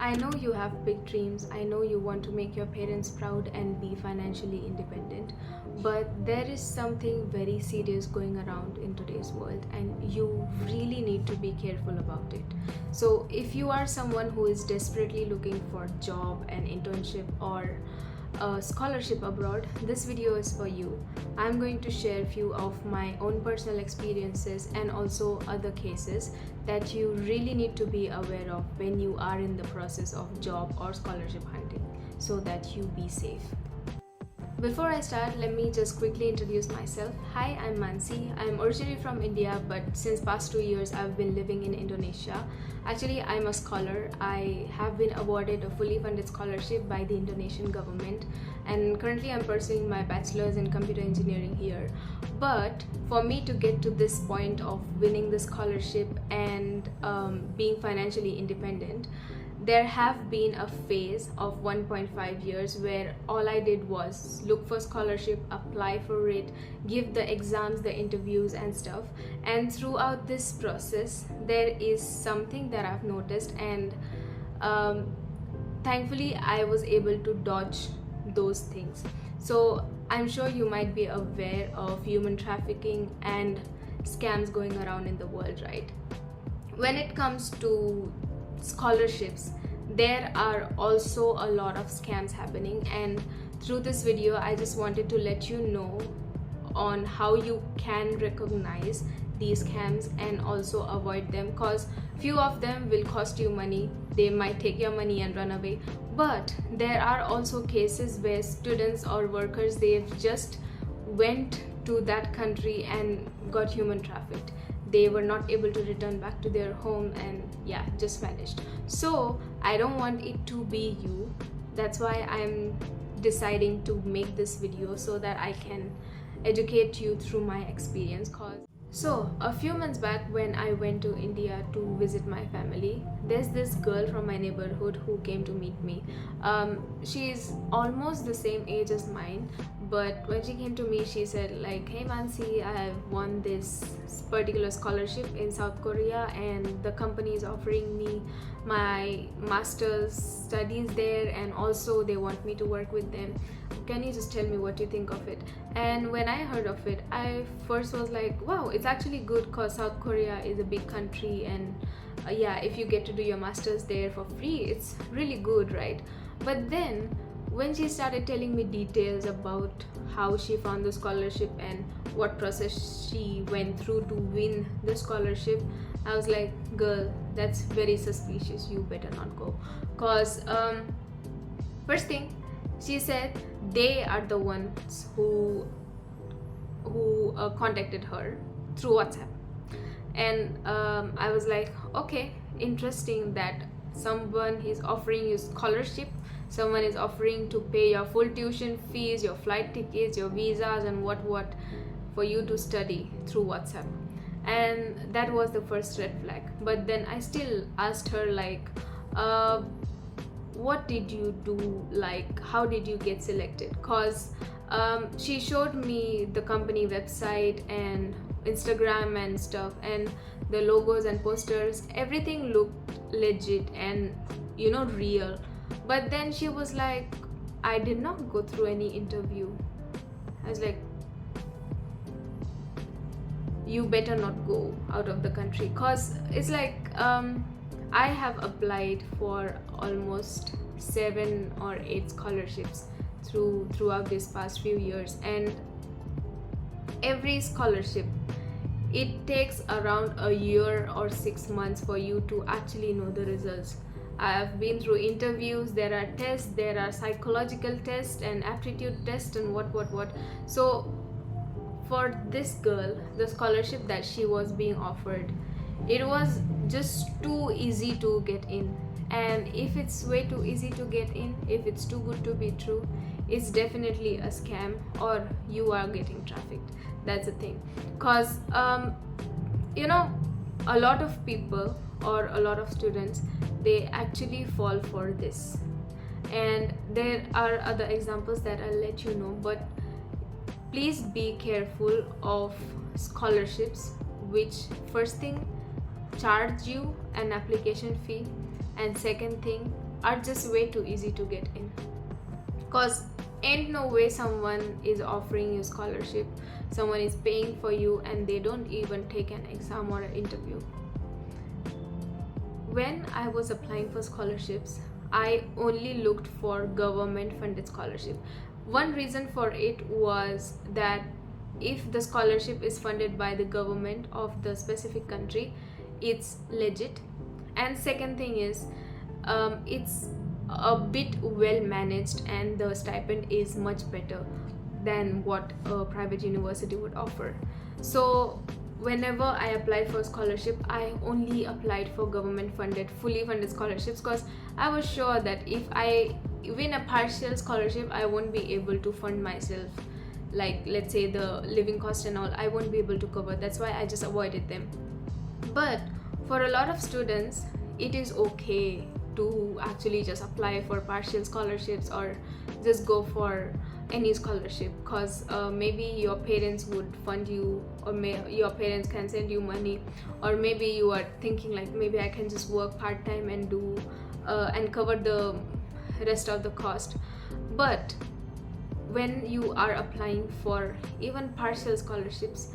I know you have big dreams. I know you want to make your parents proud and be financially independent. But there is something very serious going around in today's world, and you really need to be careful about it. So, if you are someone who is desperately looking for a job, an internship, or a scholarship abroad, this video is for you. I'm going to share a few of my own personal experiences and also other cases that you really need to be aware of when you are in the process of job or scholarship hunting so that you be safe. Before I start, let me just quickly introduce myself. Hi, I'm Mansi. I'm originally from India, but since past 2 years I've been living in Indonesia. Actually, I'm a scholar. I have been awarded a fully funded scholarship by the Indonesian government, and currently I'm pursuing my bachelor's in computer engineering here. But for me to get to this point of winning the scholarship and being financially independent, there have been a phase of 1.5 years where all I did was look for scholarship, apply for it, give the exams, the interviews and stuff. And throughout this process, there is something that I've noticed, and thankfully I was able to dodge those things. So I'm sure you might be aware of human trafficking and scams going around in the world, right? When it comes to scholarships, there are also a lot of scams happening, and through this video I just wanted to let you know on how you can recognize these scams and also avoid them, because few of them will cost you money. They might take your money and run away, but there are also cases where students or workers, they've just went to that country and got human trafficked. They were not able to return back to their home and just vanished. So I don't want it to be you. That's why I'm deciding to make this video so that I can educate you through my experience. So a few months back, when I went to India to visit my family, there's this girl from my neighborhood who came to meet me. She's almost the same age as mine, but when she came to me, she said like, "Hey Mansi, I have won this particular scholarship in South Korea, and the company is offering me my master's studies there, and also they want me to work with them. Can you just tell me what you think of it?" And when I heard of it, I first was like, wow, it's actually good, because South Korea is a big country, and if you get to do your masters there for free, it's really good, right? But then when she started telling me details about how she found the scholarship and what process she went through to win the scholarship, I was like, girl, that's very suspicious. You better not go. Because first thing, she said they are the ones who contacted her through WhatsApp. And I was like, okay, interesting that someone is offering you scholarship, someone is offering to pay your full tuition fees, your flight tickets, your visas and what for you to study through WhatsApp. And that was the first red flag. But then I still asked her like, what did you do, like how did you get selected? Because she showed me the company website and Instagram and stuff, and the logos and posters, everything looked legit and real. But then she was like, I did not go through any interview. I was like, you better not go out of the country. Because it's like I have applied for almost 7 or 8 scholarships throughout these past few years, and every scholarship, it takes around a year or 6 months for you to actually know the results. I have been through interviews, there are tests, there are psychological tests and aptitude tests and what. So for this girl, the scholarship that she was being offered, it was just too easy to get in. And if it's way too easy to get in, if it's too good to be true, it's definitely a scam, or you are getting trafficked. That's the thing. Because a lot of people or a lot of students, they actually fall for this. And there are other examples that I'll let you know, but please be careful of scholarships which, first thing, charge you an application fee, and second thing, are just way too easy to get in, because ain't no way someone is offering you scholarship, someone is paying for you, and they don't even take an exam or an interview. When I was applying for scholarships, I only looked for government funded scholarship. One reason for it was that if the scholarship is funded by the government of the specific country, it's legit. And second thing is, it's a bit well managed, and the stipend is much better than what a private university would offer. So whenever I applied for scholarship, I only applied for government funded, fully funded scholarships, because I was sure that if I win a partial scholarship, I won't be able to fund myself, like let's say the living cost and all, I won't be able to cover. That's why I just avoided them. But for a lot of students, it is okay to actually just apply for partial scholarships or just go for any scholarship, because maybe your parents would fund you, or your parents can send you money, or maybe you are thinking like, maybe I can just work part-time and do and cover the rest of the cost. But when you are applying for even partial scholarships,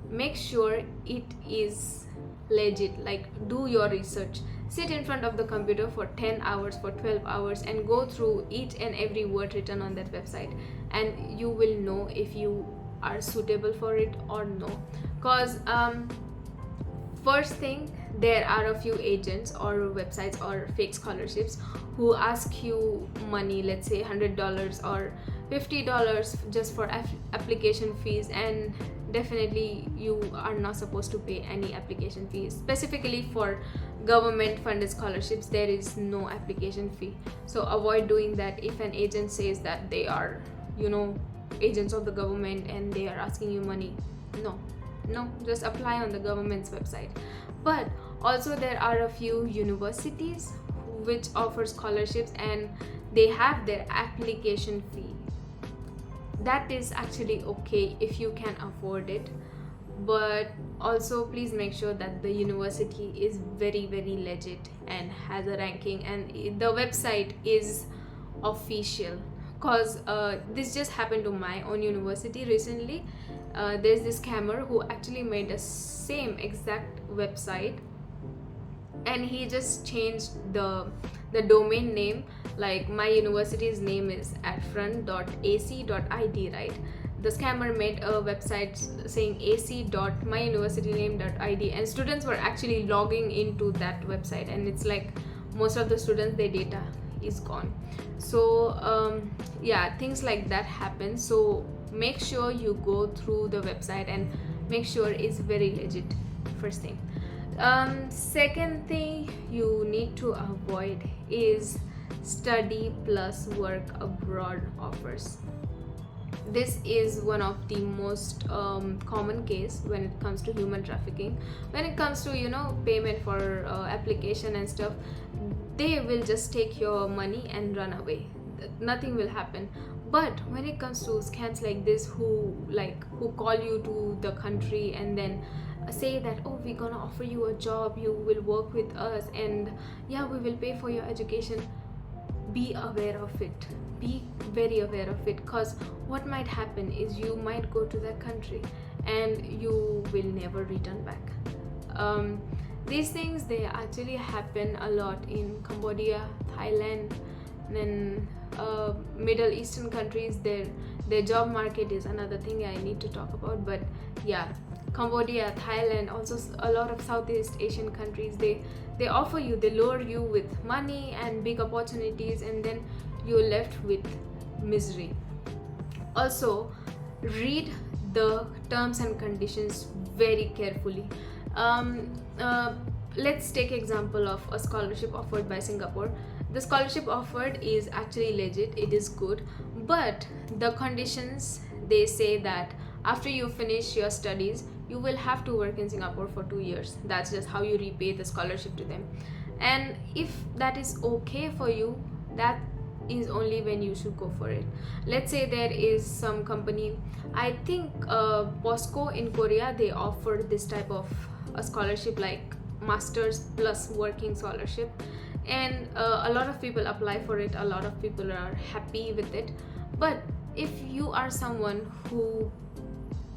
make sure it is legit. Like, do your research, sit in front of the computer for 10 hours, for 12 hours, and go through each and every word written on that website, and you will know if you are suitable for it or no. Because first thing, there are a few agents or websites or fake scholarships who ask you money, let's say $100 or $50 just for application fees, and definitely you are not supposed to pay any application fees. Specifically for government funded scholarships, there is no application fee, so avoid doing that. If an agent says that they are, agents of the government and they are asking you money, no, just apply on the government's website. But also there are a few universities which offer scholarships, and they have their application fee. That is actually okay if you can afford it, but also please make sure that the university is very, very legit and has a ranking, and the website is official. Because this just happened to my own university recently. There's this scammer who actually made a same exact website, and he just changed the domain name. Like, my university's name is atfront.ac.id, right? The scammer made a website saying ac.myuniversityname.id, and students were actually logging into that website, and it's like most of the students, their data is gone. So things like that happen. So make sure you go through the website and make sure it's very legit, first thing. Second thing you need to avoid is study plus work abroad offers. This is one of the most common case when it comes to human trafficking. When it comes to payment for application and stuff, they will just take your money and run away. Nothing will happen. But when it comes to scams like this, who call you to the country and then say that, oh, we're gonna offer you a job, you will work with us, and yeah, we will pay for your education, be aware of it. Be very aware of it, because what might happen is you might go to that country and you will never return back. These things, they actually happen a lot in Cambodia, Thailand, and Middle Eastern countries. Their job market is another thing I need to talk about. But yeah, Cambodia, Thailand, also a lot of Southeast Asian countries, they offer you, they lure you with money and big opportunities, and then you're left with misery. Also, read the terms and conditions very carefully. Let's take example of a scholarship offered by Singapore. The scholarship offered is actually legit, it is good, but the conditions, they say that after you finish your studies, you will have to work in Singapore for 2 years. That's just how you repay the scholarship to them. And if that is okay for you, that is only when you should go for it. Let's say there is some company, I think POSCO in Korea, they offer this type of a scholarship, like masters plus working scholarship. and a lot of people apply for it, a lot of people are happy with it. But if you are someone who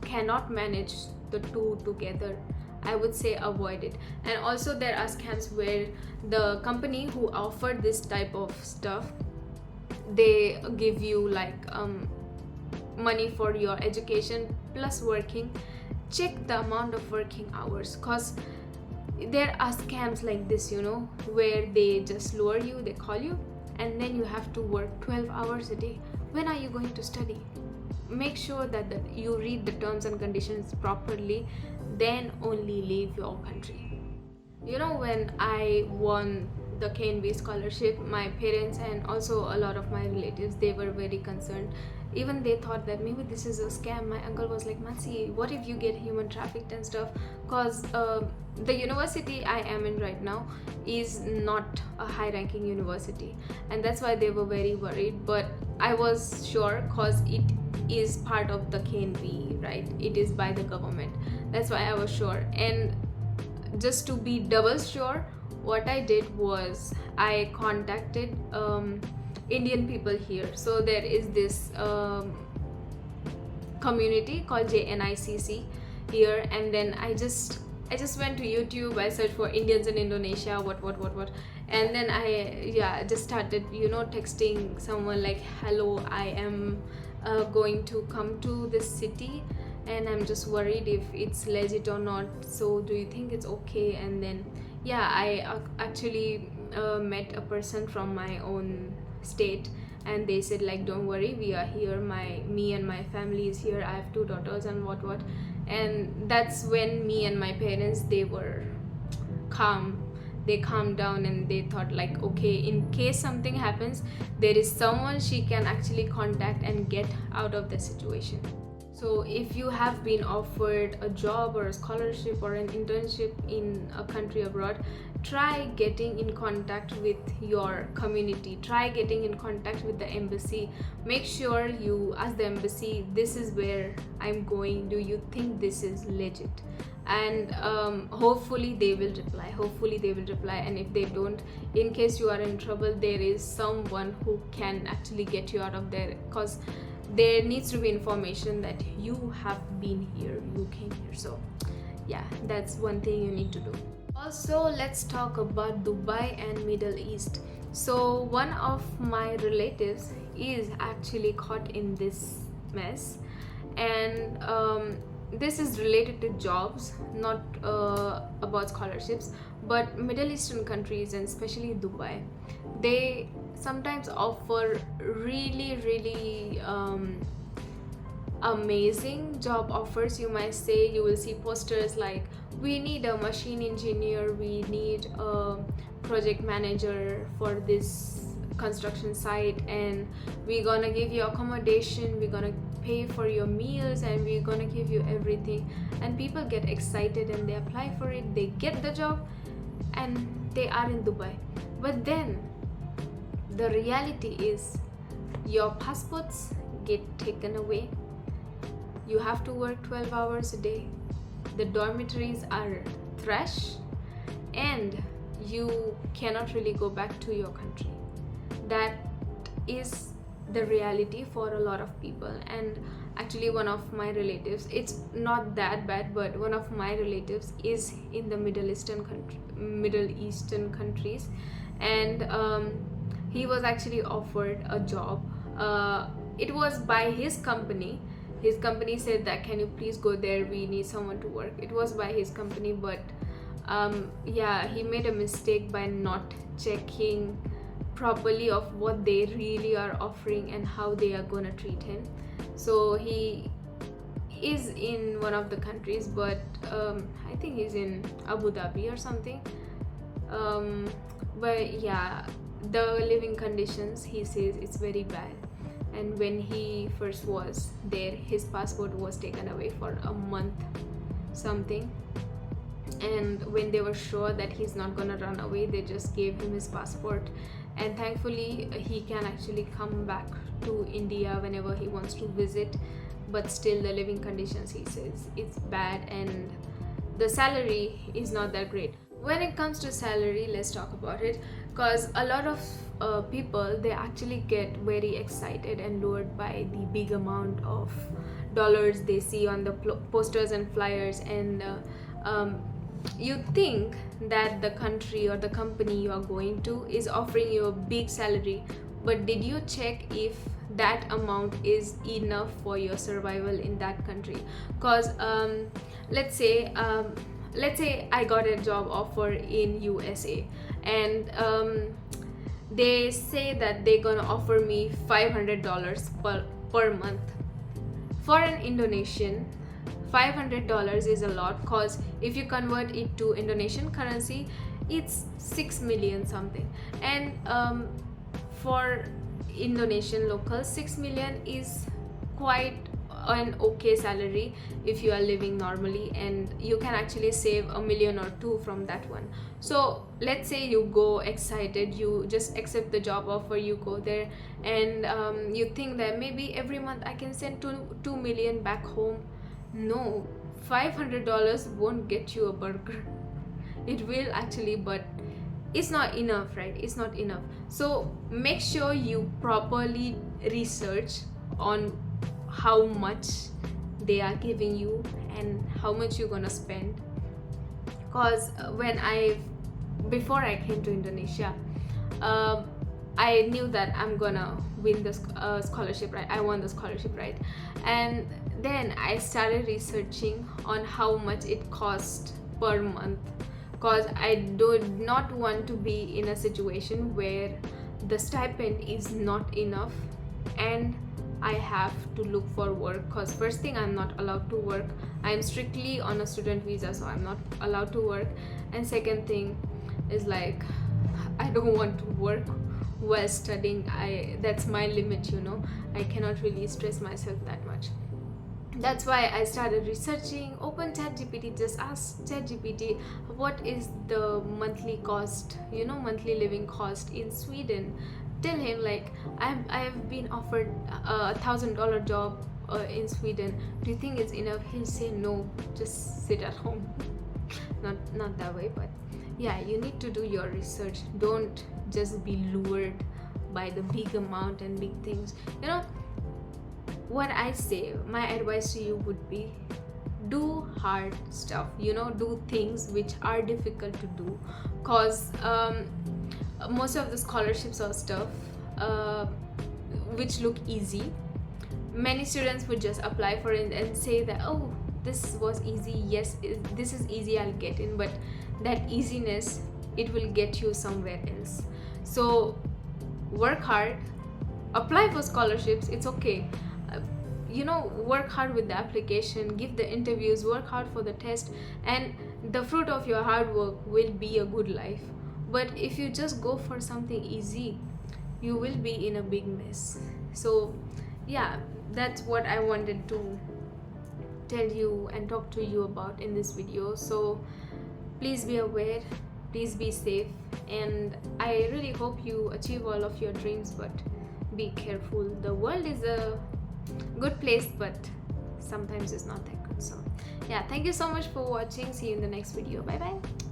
cannot manage the two together, I would say avoid it. And also there are scams where the company who offered this type of stuff, they give you like money for your education plus working. Check the amount of working hours, because there are scams like this, where they just lure you, they call you, and then you have to work 12 hours a day. When are you going to study? Make sure that you read the terms and conditions properly, then only leave your country. When I won the KNV scholarship, my parents and also a lot of my relatives, they were very concerned. Even they thought that maybe this is a scam. My uncle was like, Mansi, what if you get human trafficked and stuff? Because the university I am in right now is not a high ranking university, and that's why they were very worried. But I was sure, because it is part of the KNV, right? It is by the government. That's why I was sure. And just to be double sure, what I did was I contacted Indian people here. So there is this community called JNICC here, and then I just went to YouTube, I searched for Indians in Indonesia, what, and then I just started texting someone like, hello, I am going to come to this city and I'm just worried if it's legit or not, so do you think it's okay? And then I actually met a person from my own state, and they said like, don't worry, we are here, me and my family is here, I have 2 daughters and what. And that's when me and my parents, they were calm. They calmed down and they thought like, okay, in case something happens, there is someone she can actually contact and get out of the situation. So if you have been offered a job or a scholarship or an internship in a country abroad, try getting in contact with your community, try getting in contact with the embassy. Make sure you ask the embassy, this is where I'm going, do you think this is legit? And hopefully they will reply. And if they don't, in case you are in trouble, there is someone who can actually get you out of there, because there needs to be information that you have been here, you came here. So that's one thing you need to do. Also, let's talk about Dubai and Middle East. So one of my relatives is actually caught in this mess, and this is related to jobs, not about scholarships. But Middle Eastern countries, and especially Dubai, they sometimes offer really amazing job offers. You might say, you will see posters like, we need a machine engineer, we need a project manager for this construction site, and we're gonna give you accommodation, we're gonna pay for your meals, and we're gonna give you everything. And people get excited and they apply for it, they get the job, and they are in Dubai. But then the reality is, your passports get taken away, you have to work 12 hours a day, the dormitories are trash, and you cannot really go back to your country. That is the reality for a lot of people. And actually, one of my relatives, it's not that bad, but one of my relatives is in the Middle Eastern countries, and he was actually offered a job. It was by his company. His company said that, can you please go there, we need someone to work. It was by his company, but he made a mistake by not checking properly of what they really are offering and how they are gonna treat him. So he is in one of the countries, but I think he's in Abu Dhabi or something. But the living conditions, he says, it's very bad. And when he first was there, his passport was taken away for a month something, and when they were sure that he's not gonna run away, they just gave him his passport. And thankfully he can actually come back to India whenever he wants to visit. But still, the living conditions, he says, it's bad, and the salary is not that great. When it comes to salary, let's talk about it, because a lot of people, they actually get very excited and lured by the big amount of dollars they see on the posters and flyers, and you think that the country or the company you are going to is offering you a big salary, but did you check if that amount is enough for your survival in that country? Because let's say I got a job offer in USA, and they say that they're gonna offer me $500 per month. For an Indonesian, $500 is a lot, because if you convert it to Indonesian currency, it's 6 million something. And for Indonesian local, 6 million is quite an okay salary if you are living normally, and you can actually save $1 million or two from that one. So let's say you go excited, you just accept the job offer, you go there, and you think that maybe every month I can send 2 million back home. No, $500 won't get you a burger. It will actually, but it's not enough, right? It's not enough. So make sure you properly research on how much they are giving you and how much you're gonna spend. Because before I came to Indonesia, I knew that I'm gonna win the scholarship, right? I won the scholarship, right? And then I started researching on how much it cost per month, because I do not want to be in a situation where the stipend is not enough and I have to look for work. Because first thing, I'm not allowed to work. I'm strictly on a student visa, so I'm not allowed to work. And second thing is, like, I don't want to work while studying. That's my limit, you know. I cannot really stress myself that much. That's why I started researching. Open ChatGPT, just ask ChatGPT what is the monthly cost, you know, monthly living cost in Sweden. Tell him, like, I have been offered a $1,000 job in Sweden. Do you think it's enough? He'll say no, just sit at home. Not that way, but yeah, you need to do your research. Don't just be lured by the big amount and big things, you know. What I say, my advice to you would be, do hard stuff, you know, do things which are difficult to do. Because most of the scholarships or stuff which look easy, many students would just apply for it and say that, oh, this was easy, yes, this is easy, I'll get in. But that easiness, it will get you somewhere else. So work hard, apply for scholarships, it's okay. You know, work hard with the application, give the interviews, work hard for the test, and the fruit of your hard work will be a good life. But if you just go for something easy, you will be in a big mess. So yeah, that's what I wanted to tell you and talk to you about in this video. So please be aware, please be safe, and I really hope you achieve all of your dreams, but be careful. The world is a good place, but sometimes it's not that good. So yeah, thank you so much for watching. See you in the next video. Bye bye.